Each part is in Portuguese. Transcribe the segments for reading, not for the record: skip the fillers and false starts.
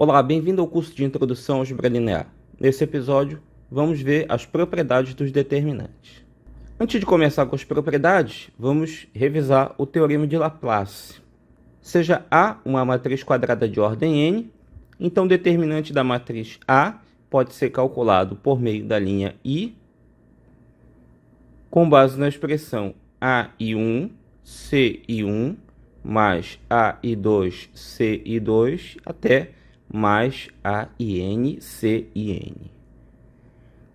Olá, bem-vindo ao curso de Introdução à Álgebra Linear. Nesse episódio, vamos ver as propriedades dos determinantes. Antes de começar com as propriedades, vamos revisar o Teorema de Laplace. Seja A uma matriz quadrada de ordem n, então o determinante da matriz A pode ser calculado por meio da linha I, com base na expressão AI1, CI1, mais AI2, CI2, até mais AIN, CIN.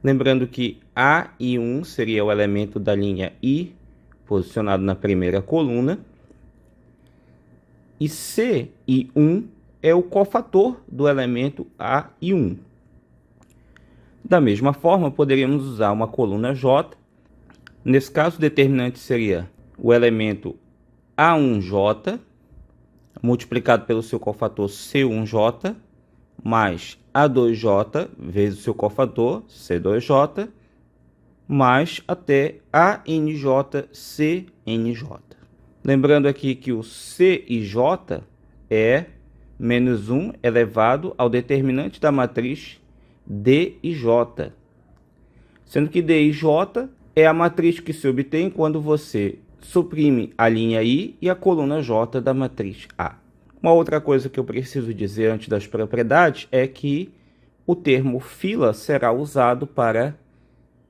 Lembrando que AI1 seria o elemento da linha I, posicionado na primeira coluna, e CI1 é o cofator do elemento AI1. Da mesma forma, poderíamos usar uma coluna J. Nesse caso, o determinante seria o elemento A1J, multiplicado pelo seu cofator C1J, mais A2J vezes o seu cofator C2J, mais até ANJ, CNJ. Lembrando aqui que o C e J é menos 1 elevado ao determinante da matriz D e J, sendo que D e J é a matriz que se obtém quando você suprime a linha I e a coluna J da matriz A. Uma outra coisa que eu preciso dizer antes das propriedades é que o termo fila será usado para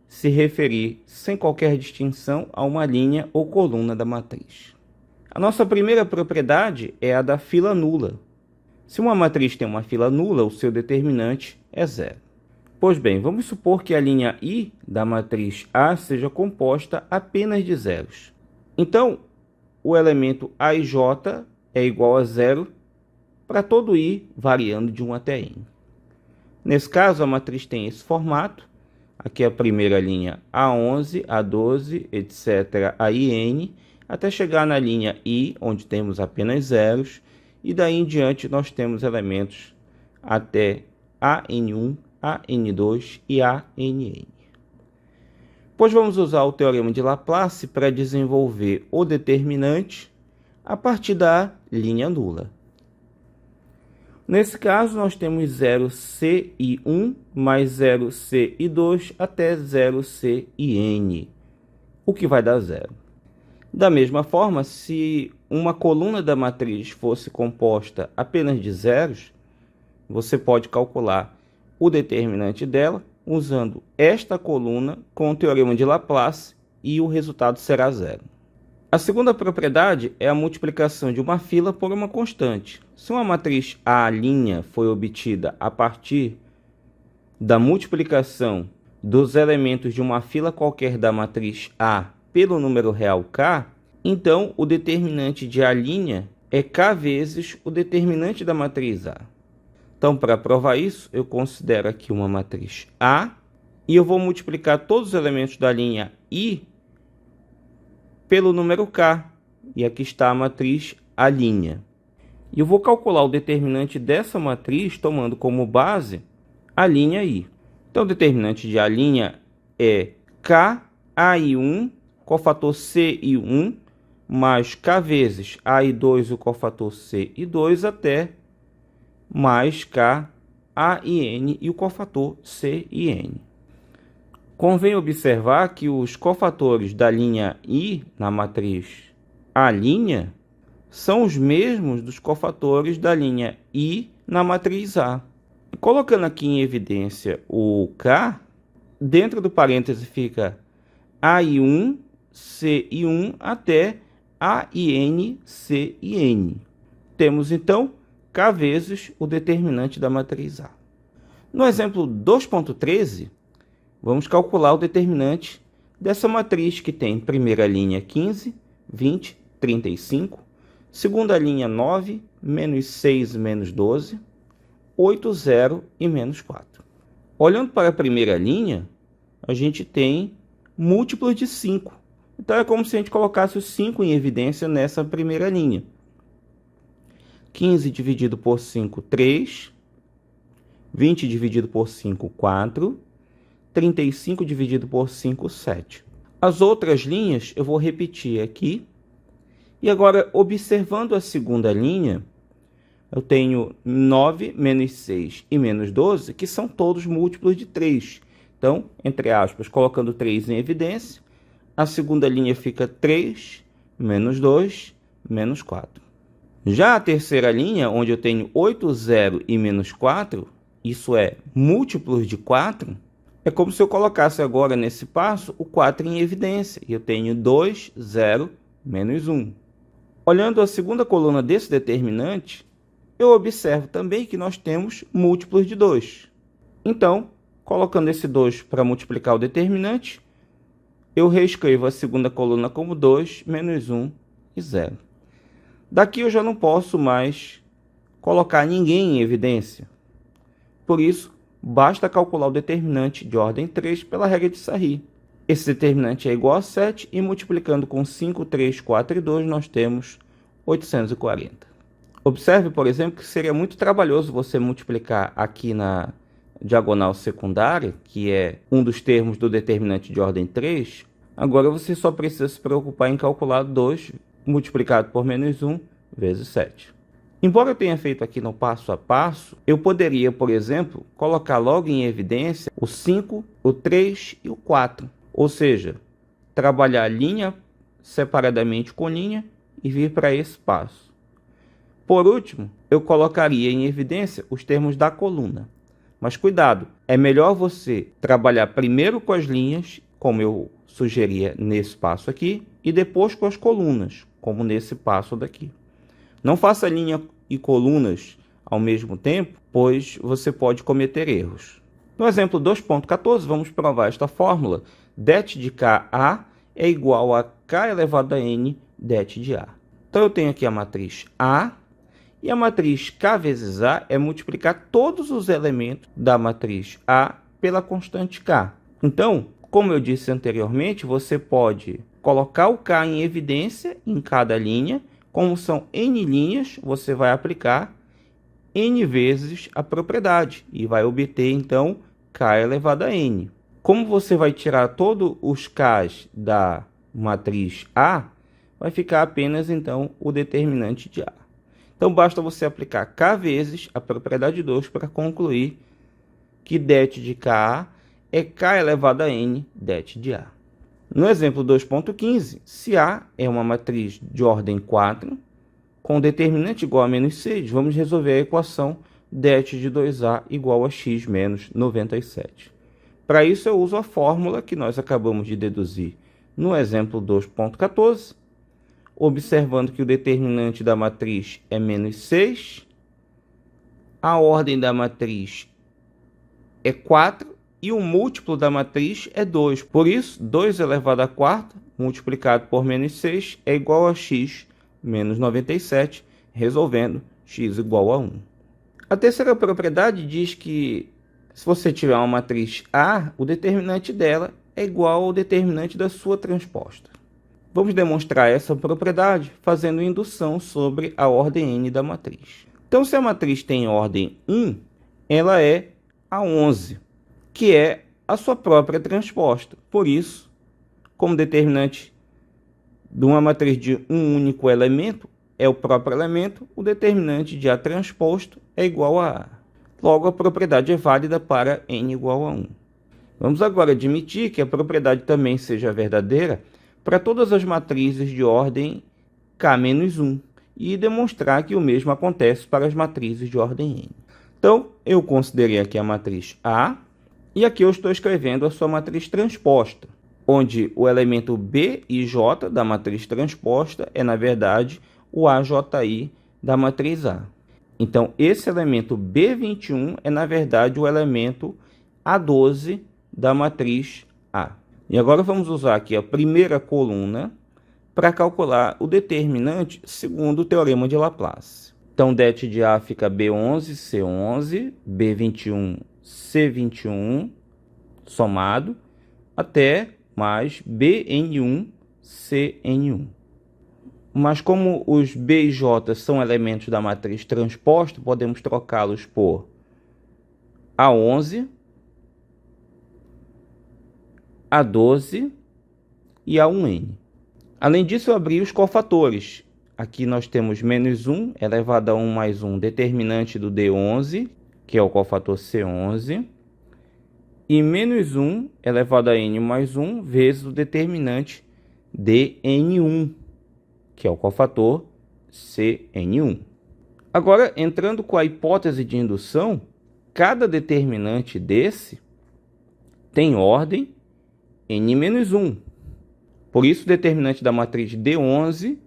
se referir, sem qualquer distinção, a uma linha ou coluna da matriz. A nossa primeira propriedade é a da fila nula. Se uma matriz tem uma fila nula, o seu determinante é zero. Pois bem, vamos supor que a linha I da matriz A seja composta apenas de zeros. Então, o elemento A e J é igual a zero para todo I variando de 1 até N. Nesse caso, a matriz tem esse formato. Aqui a primeira linha A11, A12, etc. a IN, até chegar na linha I, onde temos apenas zeros. E daí em diante nós temos elementos até AN1, AN2 e ANN. Pois vamos usar o Teorema de Laplace para desenvolver o determinante a partir da linha nula. Nesse caso, nós temos 0CI1 mais 0CI2 até 0CIN, o que vai dar zero. Da mesma forma, se uma coluna da matriz fosse composta apenas de zeros, você pode calcular o determinante dela usando esta coluna com o Teorema de Laplace e o resultado será zero. A segunda propriedade é a multiplicação de uma fila por uma constante. Se uma matriz A' foi obtida a partir da multiplicação dos elementos de uma fila qualquer da matriz A pelo número real k, então o determinante de A' é k vezes o determinante da matriz A. Então, para provar isso, eu considero aqui uma matriz A e eu vou multiplicar todos os elementos da linha I pelo número k. E aqui está a matriz A'. E eu vou calcular o determinante dessa matriz tomando como base a linha I. Então, o determinante de A' é KAI1, cofator CI1, mais k vezes AI2, o cofator CI2, até mais k AIN e o cofator CIN. Convém observar que os cofatores da linha I na matriz A' são os mesmos dos cofatores da linha I na matriz A. Colocando aqui em evidência o K, dentro do parêntese fica AI1, CI1 até AIN, CIN. Temos então K vezes o determinante da matriz A. No exemplo 2.13, vamos calcular o determinante dessa matriz que tem primeira linha 15, 20, 35, segunda linha 9, menos 6, menos 12, 8, 0 e menos 4. Olhando para a primeira linha, a gente tem múltiplos de 5. Então é como se a gente colocasse os 5 em evidência nessa primeira linha. 15 dividido por 5, 3. 20 dividido por 5, 4. 35 dividido por 5, 7. As outras linhas eu vou repetir aqui. E agora, observando a segunda linha, eu tenho 9, menos 6 e menos 12, que são todos múltiplos de 3. Então, entre aspas, colocando 3 em evidência, a segunda linha fica 3, menos 2, menos 4. Já a terceira linha, onde eu tenho 8, 0 e menos 4, isso é múltiplos de 4, é como se eu colocasse agora nesse passo o 4 em evidência. E eu tenho 2, 0, menos 1. Olhando a segunda coluna desse determinante, eu observo também que nós temos múltiplos de 2. Então, colocando esse 2 para multiplicar o determinante, eu reescrevo a segunda coluna como 2, menos 1 e 0. Daqui eu já não posso mais colocar ninguém em evidência. Por isso, basta calcular o determinante de ordem 3 pela regra de Sarry. Esse determinante é igual a 7 e multiplicando com 5, 3, 4 e 2, nós temos 840. Observe, por exemplo, que seria muito trabalhoso você multiplicar aqui na diagonal secundária, que é um dos termos do determinante de ordem 3. Agora você só precisa se preocupar em calcular 2 multiplicado por menos 1 vezes 7. Embora eu tenha feito aqui no passo a passo, eu poderia, por exemplo, colocar logo em evidência o 5, o 3 e o 4. Ou seja, trabalhar linha separadamente com linha e vir para esse passo. Por último, eu colocaria em evidência os termos da coluna. Mas cuidado, é melhor você trabalhar primeiro com as linhas, como eu sugeria nesse passo aqui, e depois com as colunas, como nesse passo daqui. Não faça linha e colunas ao mesmo tempo, pois você pode cometer erros. No exemplo 2.14, vamos provar esta fórmula. Det de Ka é igual a K elevado a N det de A. Então, eu tenho aqui a matriz A, e a matriz K vezes A é multiplicar todos os elementos da matriz A pela constante K. Então, como eu disse anteriormente, você pode colocar o K em evidência em cada linha. Como são N linhas, você vai aplicar N vezes a propriedade e vai obter, então, K elevado a N. Como você vai tirar todos os K's da matriz A, vai ficar apenas, então, o determinante de A. Então, basta você aplicar K vezes a propriedade 2 para concluir que det de Ka é K elevado a N det de A. No exemplo 2.15, se A é uma matriz de ordem 4, com determinante igual a menos 6, vamos resolver a equação det de 2A igual a x menos 97. Para isso, eu uso a fórmula que nós acabamos de deduzir no exemplo 2.14, observando que o determinante da matriz é menos 6, a ordem da matriz é 4 e o múltiplo da matriz é 2. Por isso, 2 elevado a 4 multiplicado por menos 6 é igual a x menos 97, resolvendo x igual a 1. A terceira propriedade diz que, se você tiver uma matriz A, o determinante dela é igual ao determinante da sua transposta. Vamos demonstrar essa propriedade fazendo indução sobre a ordem n da matriz. Então, se a matriz tem ordem 1, ela é a 11, que é a sua própria transposta. Por isso, como determinante de uma matriz de um único elemento é o próprio elemento, o determinante de A transposto é igual a A. Logo, a propriedade é válida para n igual a 1. Vamos agora admitir que a propriedade também seja verdadeira para todas as matrizes de ordem K-1 e demonstrar que o mesmo acontece para as matrizes de ordem n. Então, eu considerei aqui a matriz A, e aqui eu estou escrevendo a sua matriz transposta, onde o elemento B e J da matriz transposta é, na verdade, o AJI da matriz A. Então, esse elemento B21 é, na verdade, o elemento A12 da matriz A. E agora vamos usar aqui a primeira coluna para calcular o determinante segundo o teorema de Laplace. Então, det de A fica B11, C11, B21, C21, somado, até mais Bn1, Cn1. Mas como os B e J são elementos da matriz transposta, podemos trocá-los por A11, A12 e A1N. Além disso, eu abri os cofatores. aqui nós temos menos 1 elevado a 1 mais 1, determinante do D11, que é o cofator C11. E menos 1 elevado a n mais 1 vezes o determinante dN1, que é o cofator Cn1. Agora, entrando com a hipótese de indução, cada determinante desse tem ordem n-1. Por isso, o determinante da matriz D11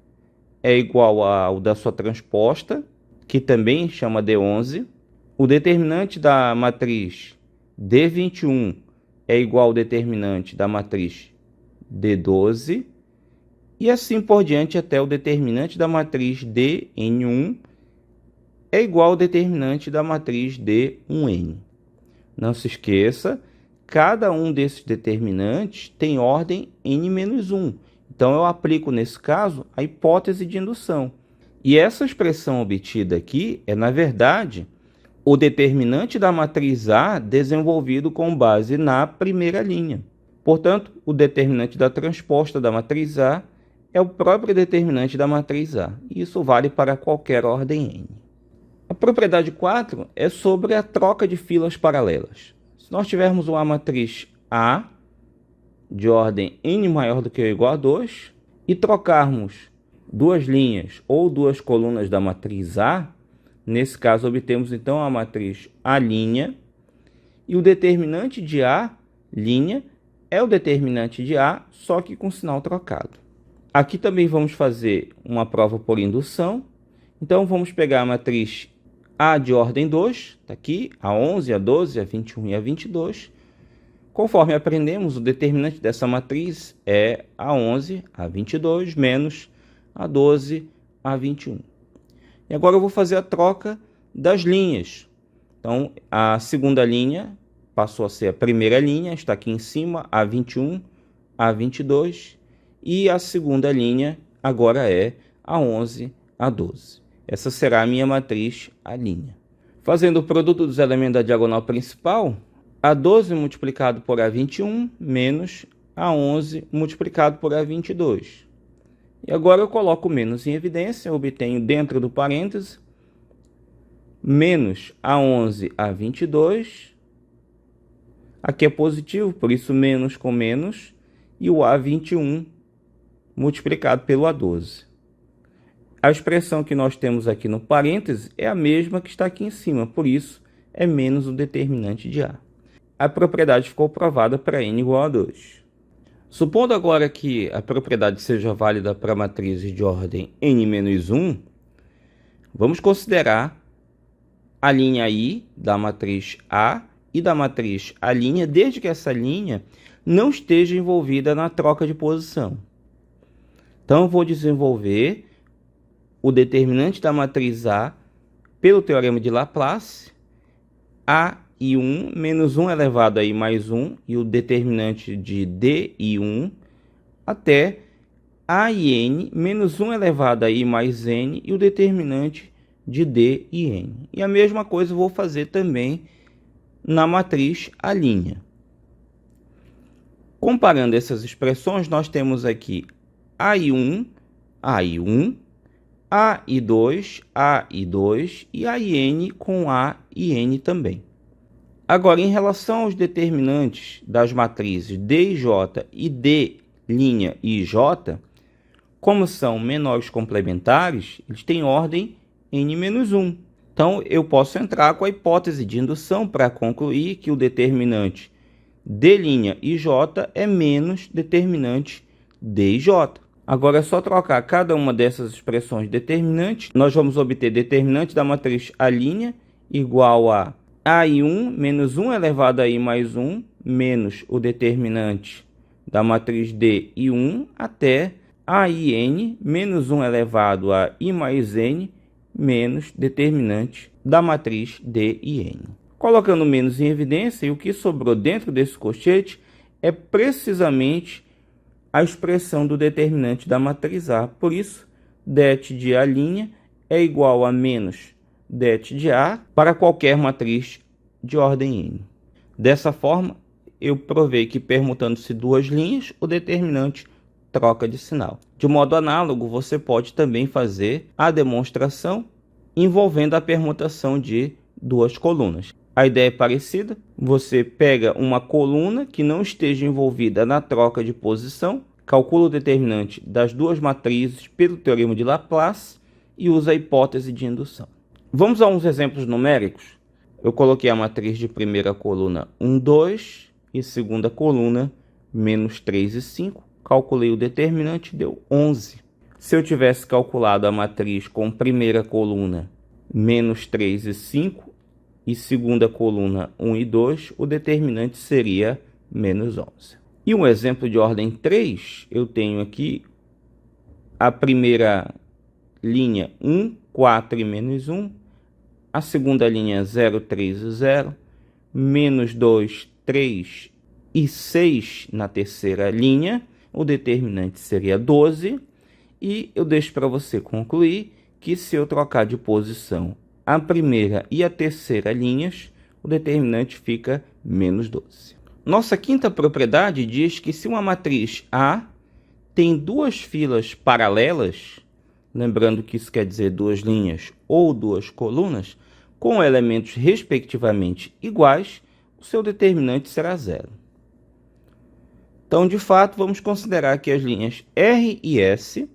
é igual ao da sua transposta, que também chama D11. O determinante da matriz D21 é igual ao determinante da matriz D12. E assim por diante até o determinante da matriz Dn1 é igual ao determinante da matriz D1n. Não se esqueça, cada um desses determinantes tem ordem n-1. Então, eu aplico, nesse caso, a hipótese de indução. E essa expressão obtida aqui é, na verdade, o determinante da matriz A desenvolvido com base na primeira linha. Portanto, o determinante da transposta da matriz A é o próprio determinante da matriz A. E isso vale para qualquer ordem n. A propriedade 4 é sobre a troca de filas paralelas. Se nós tivermos uma matriz A de ordem n maior do que ou igual a 2 e trocarmos duas linhas ou duas colunas da matriz A, nesse caso obtemos então a matriz A' e o determinante de A' é o determinante de A, só que com sinal trocado. Aqui também vamos fazer uma prova por indução. Então, vamos pegar a matriz A de ordem 2, está aqui, a 11, a 12, a 21 e a 22. Conforme aprendemos, o determinante dessa matriz é a 11, a 22, menos a 12, a 21. E agora eu vou fazer a troca das linhas. Então, a segunda linha passou a ser a primeira linha, está aqui em cima, a 21, a 22. E a segunda linha agora é a 11, a 12. Essa será a minha matriz A'. Fazendo o produto dos elementos da diagonal principal, a 12 multiplicado por a 21 menos a 11 multiplicado por a 22. E agora eu coloco o menos em evidência, obtenho dentro do parêntese menos a 11 a 22. Aqui é positivo, por isso menos com menos, e o A21 multiplicado pelo A12. A expressão que nós temos aqui no parêntese é a mesma que está aqui em cima, por isso é menos o determinante de A. A propriedade ficou provada para n igual a 2. Supondo agora que a propriedade seja válida para matrizes de ordem n-1, vamos considerar a linha I da matriz A e da matriz A', desde que essa linha não esteja envolvida na troca de posição. Então, eu vou desenvolver o determinante da matriz A pelo teorema de Laplace, A(i1) menos 1 elevado a i mais 1 e o determinante de dI1 até A(n) menos 1 elevado a i mais n e o determinante de dIn. E a mesma coisa eu vou fazer também na matriz A'. Comparando essas expressões, nós temos aqui AI1, AI1, AI2, AI2 e AIN com A e N também. Agora, em relação aos determinantes das matrizes D e J e D' e J, como são menores complementares, eles têm ordem n-1. Então, eu posso entrar com a hipótese de indução para concluir que o determinante D' e J é menos determinante D e J. Agora é só trocar cada uma dessas expressões determinantes. Nós vamos obter determinante da matriz A' igual a AI1 menos 1 elevado a i mais 1 menos o determinante da matriz dI1 até AIN menos 1 elevado a i mais n menos determinante da matriz dIn. Colocando menos em evidência, e o que sobrou dentro desse colchete é precisamente a expressão do determinante da matriz A. Por isso, det de A' é igual a menos det de A para qualquer matriz de ordem n. Dessa forma, eu provei que permutando-se duas linhas, o determinante troca de sinal. De modo análogo, você pode também fazer a demonstração envolvendo a permutação de duas colunas. A ideia é parecida, você pega uma coluna que não esteja envolvida na troca de posição, calcula o determinante das duas matrizes pelo teorema de Laplace e usa a hipótese de indução. Vamos a uns exemplos numéricos. Eu coloquei a matriz de primeira coluna 1, 2 e segunda coluna menos 3 e 5. Calculei o determinante, deu 11. Se eu tivesse calculado a matriz com primeira coluna menos 3 e 5 e segunda coluna 1 e 2, o determinante seria menos 11. E um exemplo de ordem 3, eu tenho aqui a primeira linha 1, 4 e menos 1, a segunda linha 0, 3 e 0, menos 2, 3 e 6 na terceira linha, o determinante seria 12, e eu deixo para você concluir que se eu trocar de posição a primeira e a terceira linhas, o determinante fica menos 12. Nossa quinta propriedade diz que se uma matriz A tem duas filas paralelas, lembrando que isso quer dizer duas linhas ou duas colunas, com elementos respectivamente iguais, o seu determinante será zero. Então, de fato, vamos considerar que as linhas R e S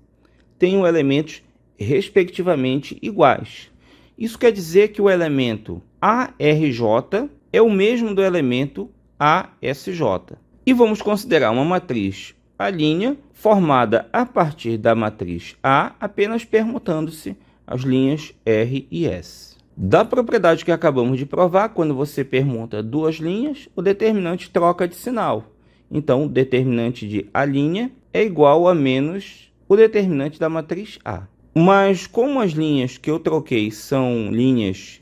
tenham elementos respectivamente iguais. Isso quer dizer que o elemento ARJ é o mesmo do elemento ASJ. E vamos considerar uma matriz A' formada a partir da matriz A, apenas permutando-se as linhas R e S. Da propriedade que acabamos de provar, quando você permuta duas linhas, o determinante troca de sinal. Então, o determinante de A' é igual a menos o determinante da matriz A. Mas como as linhas que eu troquei são linhas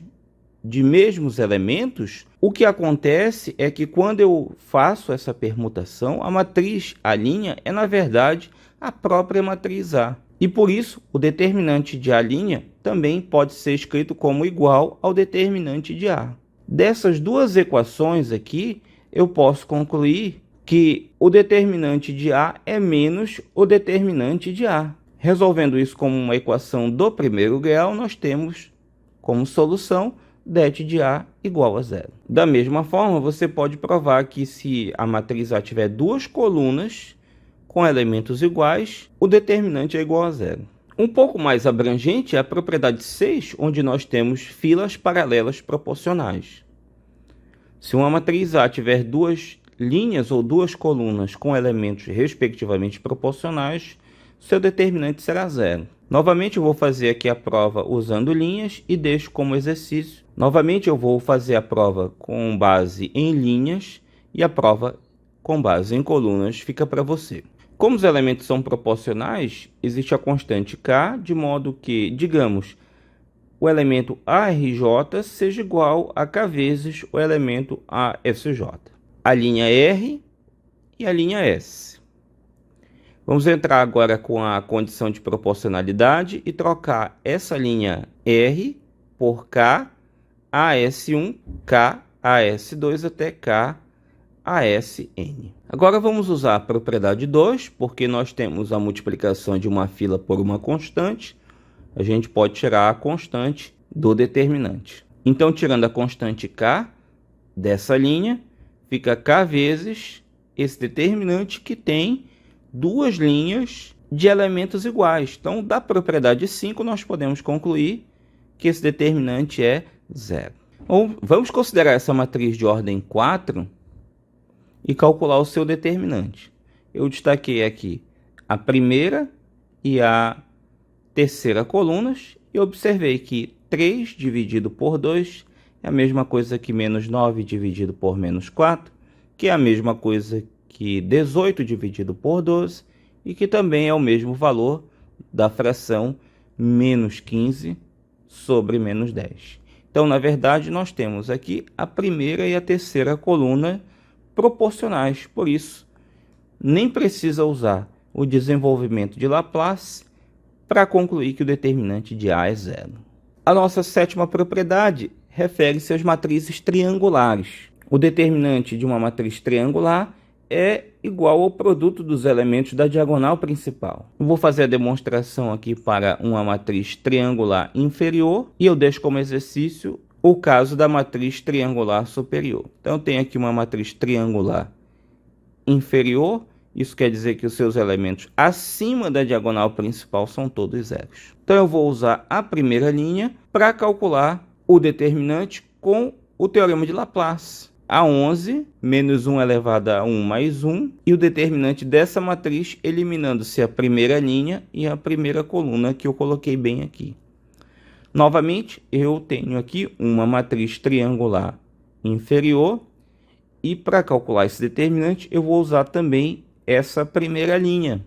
de mesmos elementos, o que acontece é que quando eu faço essa permutação, a matriz A' é, na verdade, a própria matriz A. E por isso, o determinante de A' também pode ser escrito como igual ao determinante de A. Dessas duas equações aqui, eu posso concluir que o determinante de A é menos o determinante de A. Resolvendo isso como uma equação do primeiro grau, nós temos como solução det de A igual a zero. Da mesma forma, você pode provar que se a matriz A tiver duas colunas com elementos iguais, o determinante é igual a zero. Um pouco mais abrangente é a propriedade 6, onde nós temos filas paralelas proporcionais. Se uma matriz A tiver duas linhas ou duas colunas com elementos respectivamente proporcionais, seu determinante será zero. Novamente eu vou fazer aqui a prova usando linhas e deixo como exercício. Novamente eu vou fazer a prova com base em linhas e a prova com base em colunas fica para você. Como os elementos são proporcionais, existe a constante K, de modo que, digamos, o elemento ARJ seja igual a K vezes o elemento ASJ. A linha R e a linha S. Vamos entrar agora com a condição de proporcionalidade e trocar essa linha R por K, AS1, K, AS2 até K, ASN. Agora vamos usar a propriedade 2, porque nós temos a multiplicação de uma fila por uma constante. A gente pode tirar a constante do determinante. Então, tirando a constante K dessa linha, fica K vezes esse determinante que tem duas linhas de elementos iguais. Então, da propriedade 5, nós podemos concluir que esse determinante é zero. Ou vamos considerar essa matriz de ordem 4 e calcular o seu determinante. Eu destaquei aqui a primeira e a terceira colunas e observei que 3 dividido por 2 é a mesma coisa que menos 9 dividido por menos 4, que é a mesma coisa que 18 dividido por 12 e que também é o mesmo valor da fração menos 15 sobre menos 10. Então, na verdade, nós temos aqui a primeira e a terceira coluna proporcionais. Por isso, nem precisa usar o desenvolvimento de Laplace para concluir que o determinante de A é zero. A nossa sétima propriedade refere-se às matrizes triangulares. O determinante de uma matriz triangular é igual ao produto dos elementos da diagonal principal. Eu vou fazer a demonstração aqui para uma matriz triangular inferior e eu deixo como exercício o caso da matriz triangular superior. Então, eu tenho aqui uma matriz triangular inferior. Isso quer dizer que os seus elementos acima da diagonal principal são todos zeros. Então, eu vou usar a primeira linha para calcular o determinante com o teorema de Laplace. A11 menos 1 elevado a 1 mais 1, e o determinante dessa matriz eliminando-se a primeira linha e a primeira coluna que eu coloquei bem aqui. Novamente, eu tenho aqui uma matriz triangular inferior, e para calcular esse determinante eu vou usar também essa primeira linha.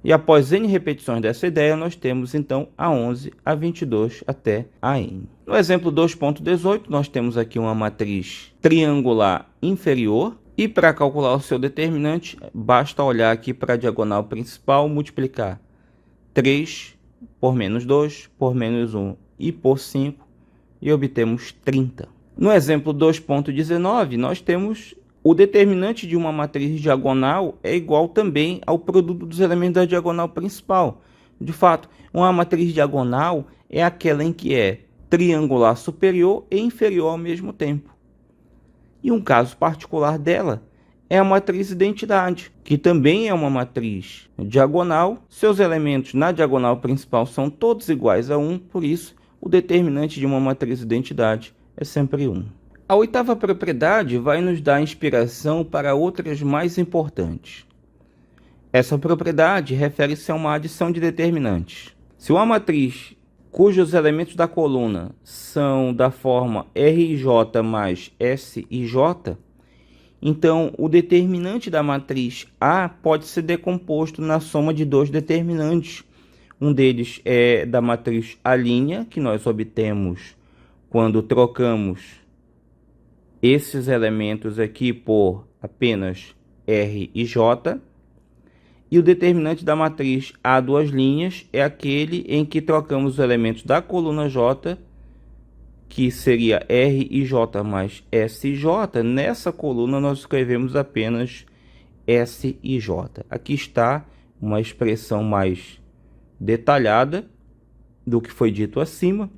E após n repetições dessa ideia, nós temos então A11, A22 até An. No exemplo 2.18, nós temos aqui uma matriz triangular inferior. E para calcular o seu determinante, basta olhar aqui para a diagonal principal, multiplicar 3 por menos 2, por menos 1 e por 5, e obtemos 30. No exemplo 2.19, nós temos o determinante de uma matriz diagonal é igual também ao produto dos elementos da diagonal principal. De fato, uma matriz diagonal é aquela em que é triangular superior e inferior ao mesmo tempo. E um caso particular dela é a matriz identidade, que também é uma matriz diagonal. Seus elementos na diagonal principal são todos iguais a 1, por isso o determinante de uma matriz identidade é sempre 1. A oitava propriedade vai nos dar inspiração para outras mais importantes. Essa propriedade refere-se a uma adição de determinantes. Se uma matriz cujos elementos da coluna são da forma RJ mais SIJ, então o determinante da matriz A pode ser decomposto na soma de dois determinantes. Um deles é da matriz A', que nós obtemos quando trocamos esses elementos aqui por apenas R e J. E o determinante da matriz A duas linhas é aquele em que trocamos os elementos da coluna J, que seria R e J mais S e J. Nessa coluna nós escrevemos apenas S e J. Aqui está uma expressão mais detalhada do que foi dito acima.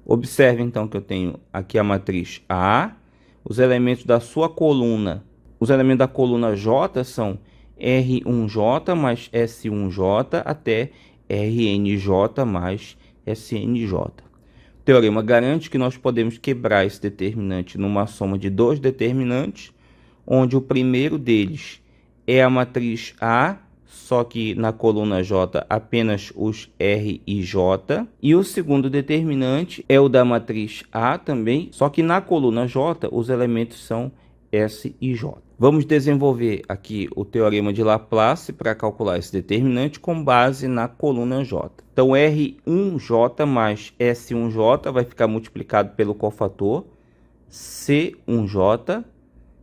Observe então que eu tenho aqui a matriz A, os elementos da sua coluna, os elementos da coluna J são R1J mais S1J até RNJ mais SNJ. O teorema garante que nós podemos quebrar esse determinante numa soma de dois determinantes, onde o primeiro deles é a matriz A, só que na coluna J apenas os R e J. E o segundo determinante é o da matriz A também, só que na coluna J os elementos são S e J. Vamos desenvolver aqui o teorema de Laplace para calcular esse determinante com base na coluna J. Então, R1J mais S1J vai ficar multiplicado pelo cofator C1J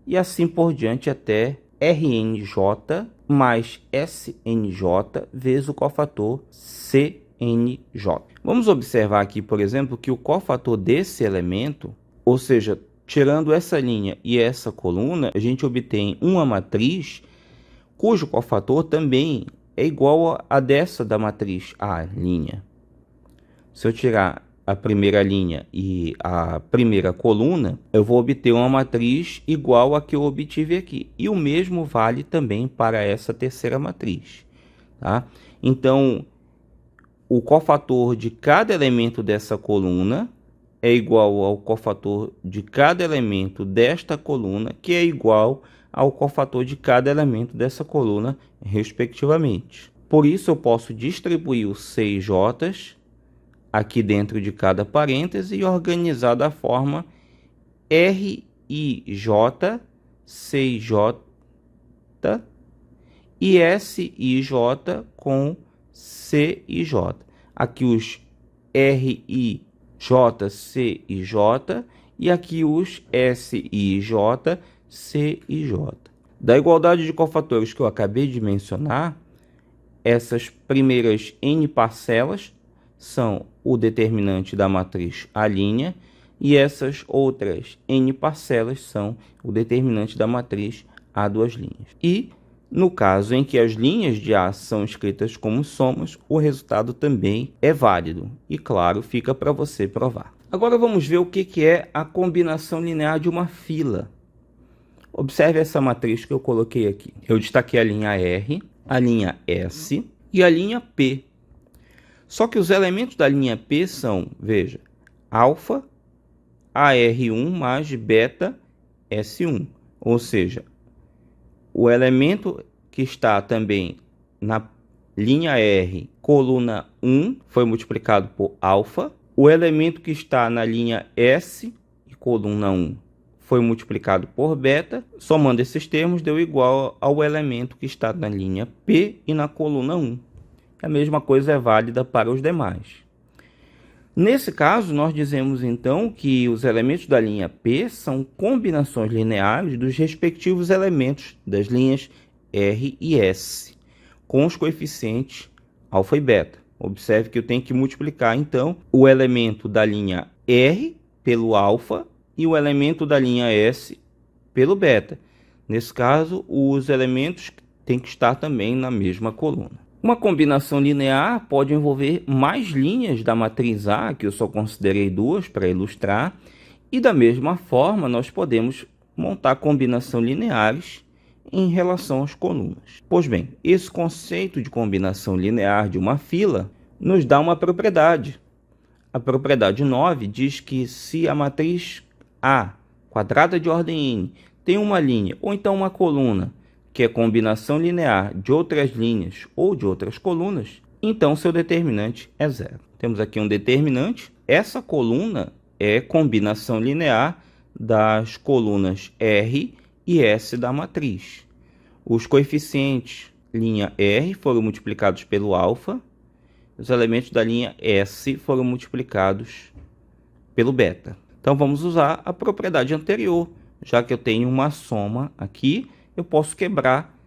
e assim por diante até RNJ mais SNJ vezes o cofator CNJ. Vamos observar aqui, por exemplo, que o cofator desse elemento, ou seja, tirando essa linha e essa coluna, a gente obtém uma matriz cujo cofator também é igual a dessa da matriz A'. Se eu tirar a primeira linha e a primeira coluna, eu vou obter uma matriz igual a que eu obtive aqui. E o mesmo vale também para essa terceira matriz. Tá? Então, o cofator de cada elemento dessa coluna é igual ao cofator de cada elemento desta coluna, que é igual ao cofator de cada elemento dessa coluna, respectivamente. Por isso, eu posso distribuir os CJs aqui dentro de cada parêntese e organizar da forma RIJ, CJ e SIJ com CIJ. Aqui os RIJ, CIJ e aqui os SIJ, CIJ. Da igualdade de cofatores que eu acabei de mencionar, essas primeiras n parcelas são o determinante da matriz A' e essas outras n parcelas são o determinante da matriz há duas linhas. E, no caso em que as linhas de A são escritas como somas, o resultado também é válido. E, claro, fica para você provar. Agora vamos ver o que é a combinação linear de uma fila. Observe essa matriz que eu coloquei aqui. Eu destaquei a linha R, a linha S e a linha P. Só que os elementos da linha P são, veja, alfa AR1 mais beta S1. Ou seja, o elemento que está também na linha R, coluna 1, foi multiplicado por alfa. O elemento que está na linha S, coluna 1, foi multiplicado por beta. Somando esses termos, deu igual ao elemento que está na linha P e na coluna 1. A mesma coisa é válida para os demais. Nesse caso, nós dizemos então que os elementos da linha P são combinações lineares dos respectivos elementos das linhas R e S, com os coeficientes alfa e beta. Observe que eu tenho que multiplicar então o elemento da linha R pelo alfa e o elemento da linha S pelo beta. Nesse caso, os elementos têm que estar também na mesma coluna. Uma combinação linear pode envolver mais linhas da matriz A, que eu só considerei duas para ilustrar, e da mesma forma nós podemos montar combinação lineares em relação às colunas. Pois bem, esse conceito de combinação linear de uma fila nos dá uma propriedade. A propriedade 9 diz que se a matriz A, quadrada de ordem n, tem uma linha ou então uma coluna que é combinação linear de outras linhas ou de outras colunas, então seu determinante é zero. Temos aqui um determinante. Essa coluna é combinação linear das colunas R e S da matriz. Os coeficientes linha R foram multiplicados pelo alfa. Os elementos da linha S foram multiplicados pelo beta. Então vamos usar a propriedade anterior. Já que eu tenho uma soma aqui, eu posso quebrar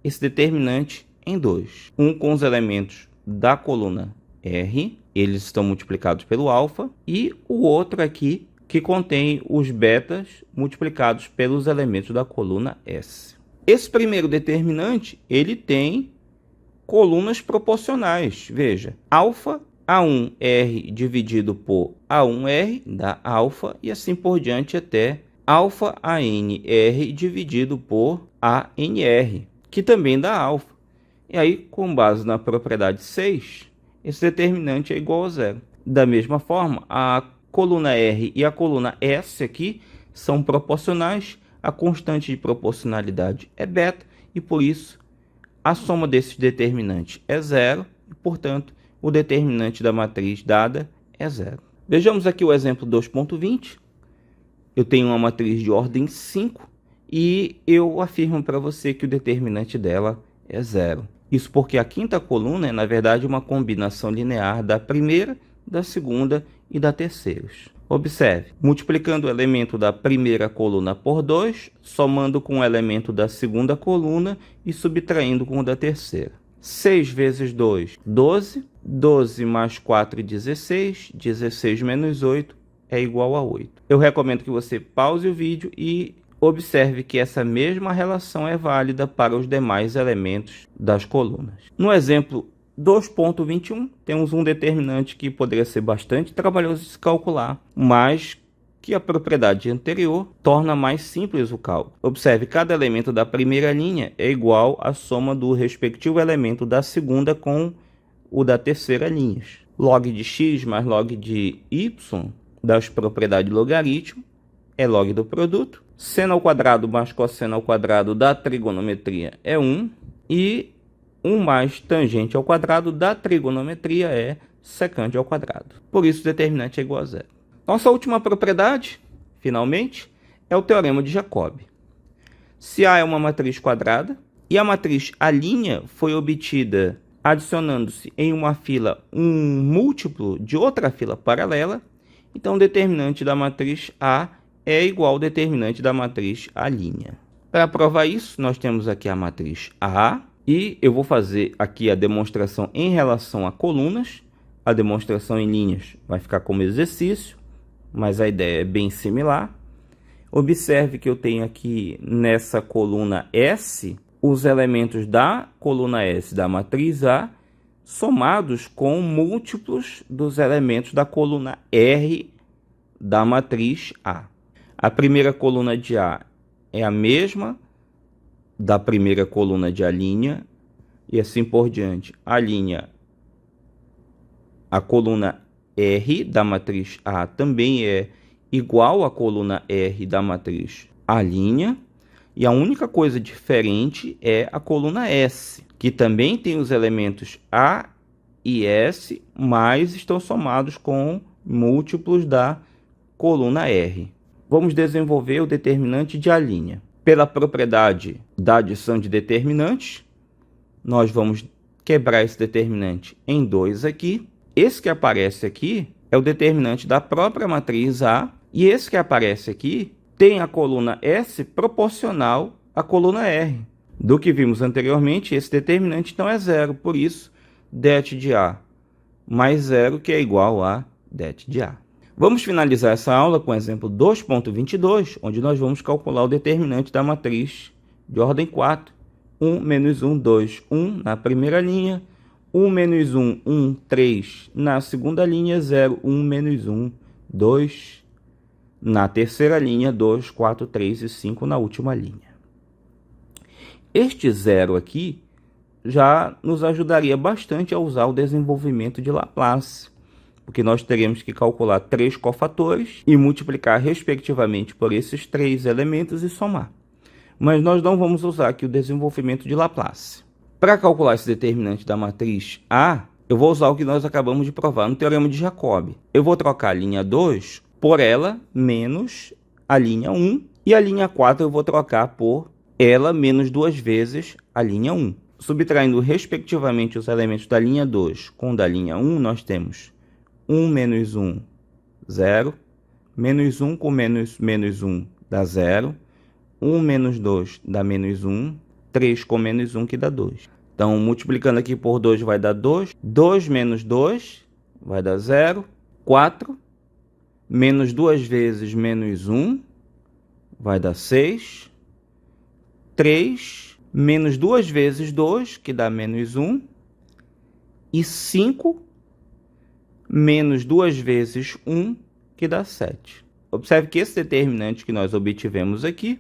esse determinante em dois. Um com os elementos da coluna R, eles estão multiplicados pelo alfa, e o outro aqui que contém os betas multiplicados pelos elementos da coluna S. Esse primeiro determinante, ele tem colunas proporcionais. Veja, alfa A1R dividido por A1R dá alfa, e assim por diante até alfa ANR dividido por ANR, que também dá alfa. E aí, com base na propriedade 6, esse determinante é igual a zero. Da mesma forma, a coluna R e a coluna S aqui são proporcionais. A constante de proporcionalidade é beta, e por isso a soma desses determinantes é zero, e portanto o determinante da matriz dada é zero. Vejamos aqui o exemplo 2.20. Eu tenho uma matriz de ordem 5 e eu afirmo para você que o determinante dela é zero. Isso porque a quinta coluna é, na verdade, uma combinação linear da primeira, da segunda e da terceira. Observe, multiplicando o elemento da primeira coluna por 2, somando com o elemento da segunda coluna e subtraindo com o da terceira. 6 vezes 2, 12. 12 mais 4, 16. 16 menos 8 é igual a 8. Eu recomendo que você pause o vídeo e observe que essa mesma relação é válida para os demais elementos das colunas. No exemplo 2.21, temos um determinante que poderia ser bastante trabalhoso de se calcular, mas que a propriedade anterior torna mais simples o cálculo. Observe, cada elemento da primeira linha é igual à soma do respectivo elemento da segunda com o da terceira linha. Log de x mais log de y das propriedades logaritmo é log do produto. Seno ao quadrado mais cosseno ao quadrado da trigonometria é 1. E 1 mais tangente ao quadrado da trigonometria é secante ao quadrado. Por isso o determinante é igual a zero. Nossa última propriedade, finalmente, é o teorema de Jacob. Se A é uma matriz quadrada e a matriz A' foi obtida adicionando-se em uma fila um múltiplo de outra fila paralela, então o determinante da matriz A é igual ao determinante da matriz A'. Para provar isso, nós temos aqui a matriz A, e eu vou fazer aqui a demonstração em relação a colunas. A demonstração em linhas vai ficar como exercício, mas a ideia é bem similar. Observe que eu tenho aqui nessa coluna S, os elementos da coluna S da matriz A, somados com múltiplos dos elementos da coluna R da matriz A. A primeira coluna de A é a mesma da primeira coluna de A', e assim por diante. A coluna R da matriz A também é igual à coluna R da matriz A', e a única coisa diferente é a coluna S, que também tem os elementos A e S, mas estão somados com múltiplos da coluna R. Vamos desenvolver o determinante de A'. Pela propriedade da adição de determinantes, nós vamos quebrar esse determinante em 2 aqui. Esse que aparece aqui é o determinante da própria matriz A, e esse que aparece aqui tem a coluna S proporcional à coluna R. Do que vimos anteriormente, esse determinante então é zero, por isso, det de A mais zero, que é igual a det de A. Vamos finalizar essa aula com o exemplo 2.22, onde nós vamos calcular o determinante da matriz de ordem 4. 1, menos 1, 2, 1 na primeira linha, 1, menos 1, 1, 3 na segunda linha, 0, 1, menos 1, 2 na terceira linha, 2, 4, 3 e 5 na última linha. Este zero aqui já nos ajudaria bastante a usar o desenvolvimento de Laplace, porque nós teremos que calcular 3 cofatores e multiplicar respectivamente por esses 3 elementos e somar. Mas nós não vamos usar aqui o desenvolvimento de Laplace. Para calcular esse determinante da matriz A, eu vou usar o que nós acabamos de provar no teorema de Jacobi. Eu vou trocar a linha 2 por ela menos a linha 1, e a linha 4 eu vou trocar por ela menos 2 vezes a linha 1. Subtraindo respectivamente os elementos da linha 2 com da linha 1, nós temos 1 menos 1, 0, menos 1 com menos 1 dá 0, 1 menos 2 dá menos 1, 3 com menos 1 que dá 2. Então, multiplicando aqui por 2 vai dar 2, 2 menos 2 vai dar 0, 4, menos 2 vezes menos 1 vai dar 6, 3, menos 2 vezes 2, que dá menos 1, e 5, menos 2 vezes 1, que dá 7. Observe que esse determinante que nós obtivemos aqui,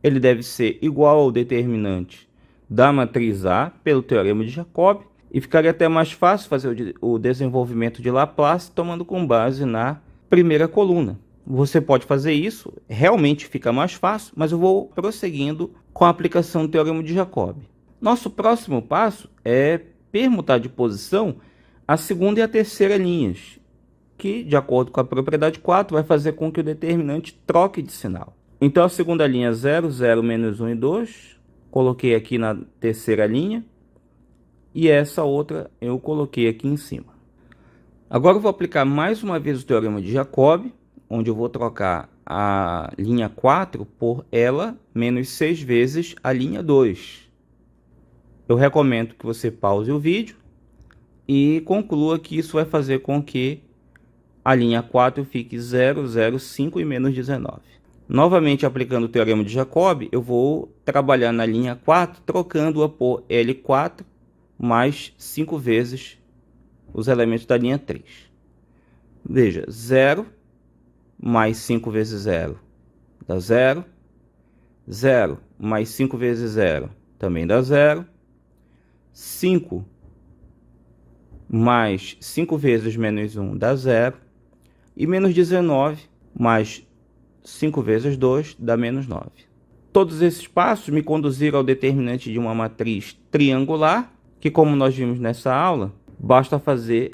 ele deve ser igual ao determinante da matriz A pelo teorema de Jacobi, e ficaria até mais fácil fazer o desenvolvimento de Laplace tomando com base na primeira coluna. Você pode fazer isso, realmente fica mais fácil, mas eu vou prosseguindo com a aplicação do teorema de Jacobi. Nosso próximo passo é permutar de posição a segunda e a terceira linhas, que, de acordo com a propriedade 4, vai fazer com que o determinante troque de sinal. Então, a segunda linha é 0, 0, menos 1 e 2. Coloquei aqui na terceira linha. E essa outra eu coloquei aqui em cima. Agora eu vou aplicar mais uma vez o teorema de Jacobi, onde eu vou trocar a linha 4 por ela menos 6 vezes a linha 2. Eu recomendo que você pause o vídeo e conclua que isso vai fazer com que a linha 4 fique 0, 0, 5 e menos 19. Novamente aplicando o teorema de Jacobi, eu vou trabalhar na linha 4, trocando-a por L4 mais 5 vezes os elementos da linha 3. Veja, 0 mais 5 vezes 0 dá 0. 0 mais 5 vezes 0 também dá 0. 5 mais 5 vezes menos 1 dá 0. E menos 19 mais 5 vezes 2 dá menos 9. Todos esses passos me conduziram ao determinante de uma matriz triangular, que, como nós vimos nessa aula, basta fazer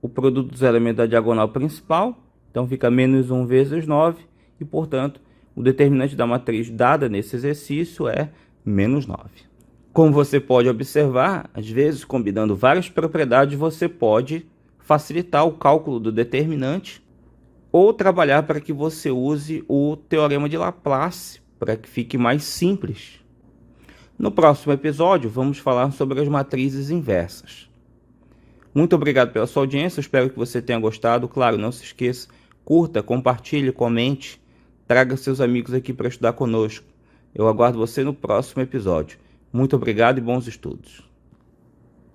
o produto dos elementos da diagonal principal. Então, fica menos 1 vezes 9, e, portanto, o determinante da matriz dada nesse exercício é menos 9. Como você pode observar, às vezes, combinando várias propriedades, você pode facilitar o cálculo do determinante ou trabalhar para que você use o teorema de Laplace, para que fique mais simples. No próximo episódio, vamos falar sobre as matrizes inversas. Muito obrigado pela sua audiência, espero que você tenha gostado. Claro, não se esqueça, curta, compartilhe, comente, Traga seus amigos aqui para estudar conosco. Eu aguardo você no próximo episódio. Muito obrigado e bons estudos.